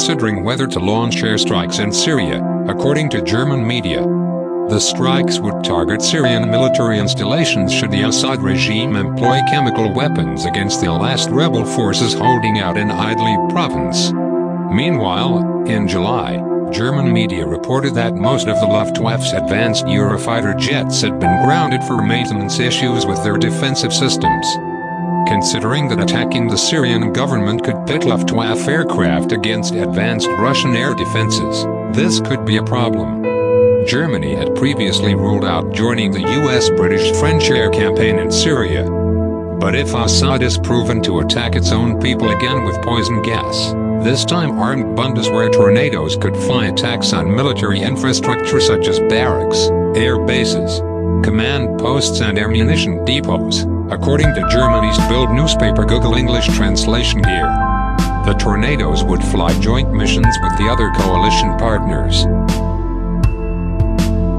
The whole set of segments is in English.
considering whether to launch airstrikes in Syria, according to German media. The strikes would target Syrian military installations should the Assad regime employ chemical weapons against the last rebel forces holding out in Idlib province. Meanwhile, in July, German media reported that most of the Luftwaffe's advanced Eurofighter jets had been grounded for maintenance issues with their defensive systems. Considering that attacking the Syrian government could pit Luftwaffe aircraft against advanced Russian air defenses, this could be a problem. Germany had previously ruled out joining the US-British-French air campaign in Syria. But if Assad is proven to attack its own people again with poison gas, this time armed Bundeswehr tornadoes could fly attacks on military infrastructure such as barracks, air bases, command posts and ammunition depots, according to Germany's Bild newspaper Google English translation here. The tornadoes would fly joint missions with the other coalition partners.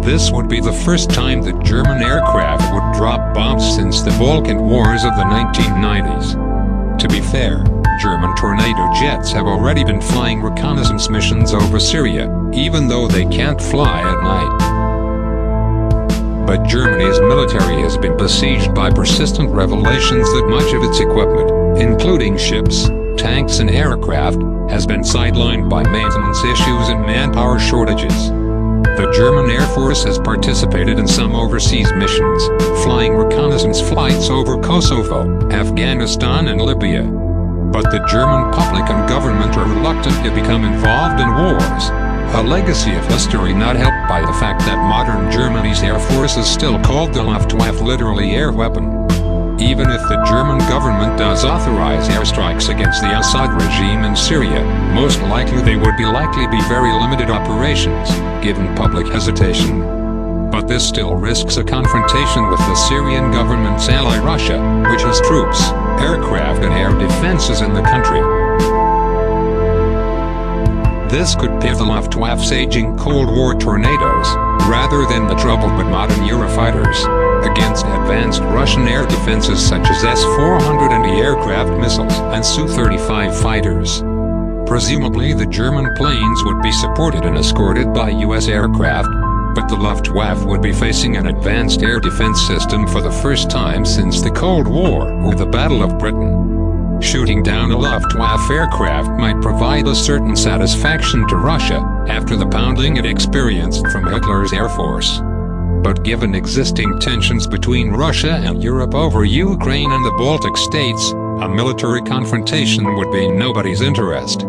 This would be the first time that German aircraft would drop bombs since the Balkan Wars of the 1990s. To be fair, German Tornado jets have already been flying reconnaissance missions over Syria, even though they can't fly at night. But Germany's military has been besieged by persistent revelations that much of its equipment, including ships, tanks and aircraft, has been sidelined by maintenance issues and manpower shortages. The German Air Force has participated in some overseas missions, flying reconnaissance flights over Kosovo, Afghanistan and Libya. But the German public and government are reluctant to become involved in wars, a legacy of history not helped by the fact that modern Germany's Air Force is still called the Luftwaffe, literally air weapon. Even if the German government does authorize airstrikes against the Assad regime in Syria, most likely they would be very limited operations, given public hesitation. But this still risks a confrontation with the Syrian government's ally Russia, which has troops, aircraft and air defenses in the country. This could pit the Luftwaffe's aging Cold War tornadoes, rather than the troubled but modern Eurofighters, against advanced Russian air defenses such as S-400 anti-aircraft missiles and Su-35 fighters. Presumably the German planes would be supported and escorted by US aircraft, but the Luftwaffe would be facing an advanced air defense system for the first time since the Cold War or the Battle of Britain. Shooting down a Luftwaffe aircraft might provide a certain satisfaction to Russia, after the pounding it experienced from Hitler's Air Force. But given existing tensions between Russia and Europe over Ukraine and the Baltic states, a military confrontation would be in nobody's interest.